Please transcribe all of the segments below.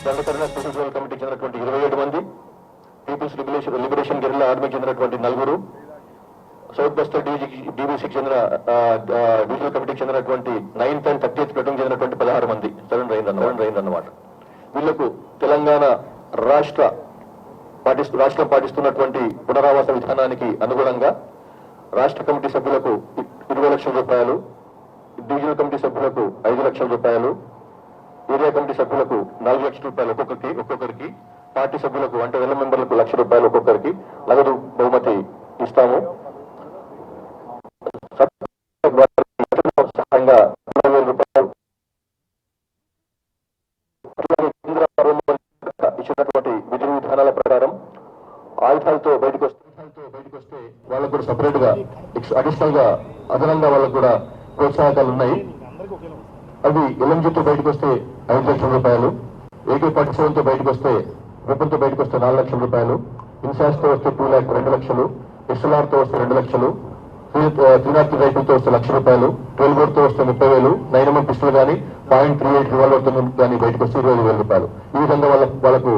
Dandakaranya special zonal కమిటీకి చెందినటువంటి 27 మంది, పీపుల్స్ లిబరేషన్ గెరిల్లా ఆర్మీకి చెందినటువంటి 4, సౌత్ బస్తర్ డీబీసీకి చెందిన డివిజనల్ కమిటీకి చెందినటువంటి 9th and 30th ప్లటూన్ చెందినటువంటి 16 మంది సరెండర్ అయిందన్నమాట. వీళ్లకు తెలంగాణ రాష్ట్రం పాటిస్తున్నటువంటి పునరావాస విధానానికి అనుగుణంగా రాష్ట్ర కమిటీ సభ్యులకు 20 లక్షల రూపాయలు, డివిజనల్ కమిటీ సభ్యులకు 5 లక్షల రూపాయలు, ఏరియా కమిటీ సభ్యులకు 4 లక్షల రూపాయలు ఒక్కొక్కరికి, పార్టీ సభ్యులకు అంటే వెల్ల మెంబర్లకు 1 లక్ష రూపాయలు ఒక్కొక్కరికి నగదు బహుమతి ఇస్తాము. సహాయంగా 20,000 రూపాయలు ఇచ్చినటువంటి విధి విధానాల ప్రకారం ఆయుధాలతో బయటకు వస్తే వాళ్ళకు కూడా సపరేట్ గా అడిషనల్ గా అదనంగా వాళ్ళకు కూడా ప్రోత్సాహకాలు ఉన్నాయి. అవి ఎల్ఎంజీతో బయటకు వస్తే 5 లక్షల రూపాయలు, AK-47తో బయటకు వస్తే వెపన్తో బయటకు వస్తే 4 లక్షల రూపాయలు, ఇన్సాస్తో వస్తే 2 లక్షలు, SLRతో వస్తే 2 లక్షలు, 303 రైఫిల్తో వస్తే 1 లక్ష రూపాయలు, 12 బోర్తో వస్తే 30,000, 9mm పిస్టల్ కానీ .38 రివాల్వర్తో కానీ బయటకు వస్తే 25,000 రూపాయలు. ఈ విధంగా వాళ్ళకు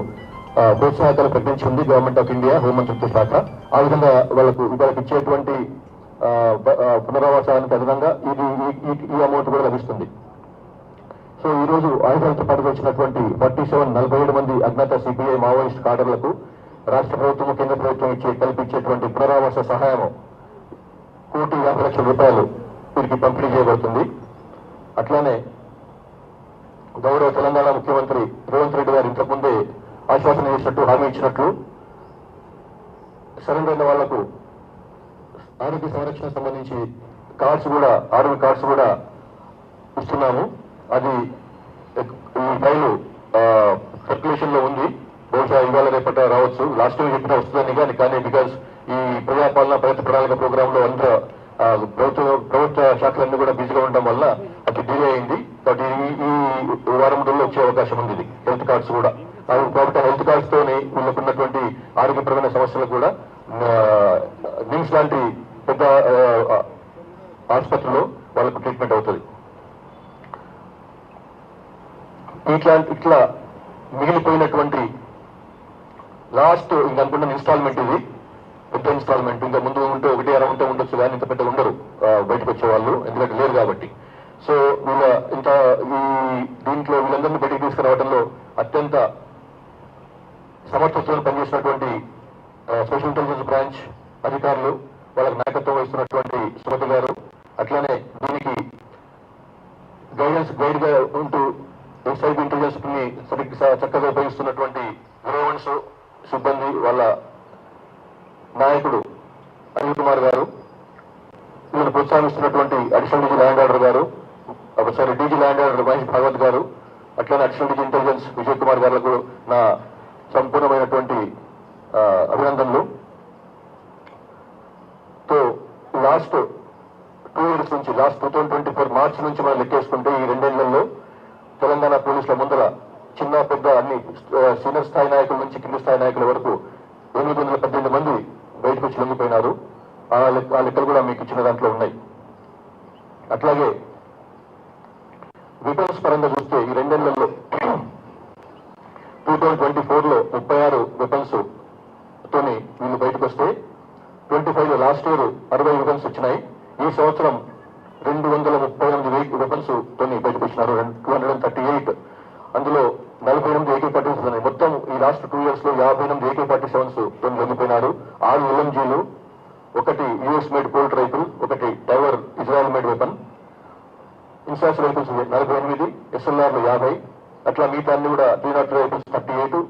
ప్రోత్సాహకాలు ప్రకటించింది గవర్నమెంట్ ఆఫ్ ఇండియా హోంమంత్రిత్వ శాఖ. ఆ విధంగా వాళ్ళకు ఇచ్చేటువంటి పునరావాసానికి అదనంగా ఈ అమౌంట్ కూడా లభిస్తుంది. సో ఈ రోజు ఆయుధాలతో పాటు వచ్చినటువంటి 47 మంది అజ్ఞాత సిపిఐ మావోయిస్ట్ కాడర్లకు రాష్ట్ర ప్రభుత్వం, కేంద్ర ప్రభుత్వం కల్పించేటువంటి పునరావాస సహాయం 1,50 లక్షల రూపాయలు వీరికి పంపిణీ చేయబడుతుంది. అట్లానే గౌరవ తెలంగాణ ముఖ్యమంత్రి రేవంత్ రెడ్డి గారు ఇంతకుముందే ఆశ్వాసన చేసినట్టు, హామీ ఇచ్చినట్లు సరెండర్ అయిన వాళ్లకు ఆరోగ్య సంరక్షణ సంబంధించి ఆరోగ్య కార్డ్స్ కూడా ఇస్తున్నాము. అది ఈ ఫైలు సర్క్యులేషన్ లో ఉంది. బహుశా ఇవాళ రేపట రావచ్చు. లాస్ట్ టైం చెప్పినా వస్తుందని కానీ బికాజ్ ఈ ప్రజాపాలన ప్రగతి ప్రణాళిక ప్రోగ్రామ్ లో అంతా ప్రభుత్వ శాఖలన్నీ కూడా బిజీగా ఉండడం వల్ల అది డిలే అయింది. కాబట్టి ఈ వారం రోజుల్లో వచ్చే అవకాశం ఉంది. ఇది హెల్త్ కార్డ్స్ కూడా కాబట్టి హెల్త్ కార్డ్స్ తోని వీళ్ళకు ఉన్నటువంటి ఆరోగ్యపరమైన సమస్యలు కూడా నిమ్స్ లాంటి పెద్ద ఆసుపత్రిలో వాళ్ళకు ట్రీట్మెంట్ అవుతుంది. ఇట్లా మిగిలిపోయినటువంటి లాస్ట్ ఇంకనుకున్న ఇన్స్టాల్మెంట్, ఇది పెద్ద ఇన్స్టాల్మెంట్. ఇంకా ముందు ఉంటే 1 ఉండొచ్చు కానీ ఇంత పెద్ద ఉండరు బయటకు వచ్చేవాళ్ళు, ఎందుకంటే లేరు కాబట్టి. సో దీంట్లో వీళ్ళందరినీ బయటకు తీసుకురావడంలో అత్యంత సమర్థతతో పనిచేసినటువంటి స్పెషల్ ఇంటెలిజెన్స్ బ్రాంచ్ అధికారులు, వాళ్ళకి నాయకత్వం వహిస్తున్నటువంటి సుమతి గారు, అట్లానే దీనికి గైడ్ గా ఉంటూ సైబర్ ఇంటెలిజెన్స్ ని చక్కగా ఉపయోగిస్తున్నటువంటి గ్రోవెన్స్ సిబ్బంది, వాళ్ళ నాయకుడు అనిల్ కుమార్ గారు, వీళ్ళని ప్రోత్సహిస్తున్నటువంటి additional DG law and order garu, DG law and order Mahesh Bhagwat garu, అట్లనే additional DG intelligence Vijay Kumar గారులకు నా సంపూర్ణమైనటువంటి అభినందనలు. తో లాస్ట్ 2 years నుంచి, లాస్ట్ 2024 మార్చి నుంచి మనం లెక్కేసుకుంటే ఈ 2 ఏళ్లలో తెలంగాణ పోలీసుల ముందర చిన్న పెద్ద అన్ని సీనియర్ స్థాయి నాయకుల నుంచి కింది స్థాయి నాయకుల వరకు 818 మంది బయటకు వచ్చి లొంగిపోయినారు. ఆ లెక్కలు కూడా మీకు ఇచ్చిన దాంట్లో ఉన్నాయి. అట్లాగే వెపన్స్ పరంగా చూస్తే ఈ 2 ఏళ్లలో 2024లో 36 వెపన్స్ తోని వీళ్ళు బయటకు వస్తే 25లో లాస్ట్ ఇయర్ 60 వెపన్స్ వచ్చినాయి. ఈ సంవత్సరం 238 వెపన్స్ తోని బయటకు వచ్చినారు, 238. అందులో 48 AK-47 ఉన్నాయి. మొత్తం ఈ లాస్ట్ 2 years లో 58 AK-47s తోని లొంగిపోయినారు. 6 LMGలు, 1 US made Colt rifle, 1 Tavor Israel made weapon, INSAS rifles 48, SLRలు 50, అట్లా మిగతా అన్ని కూడా 303 రైఫిల్స్ 38,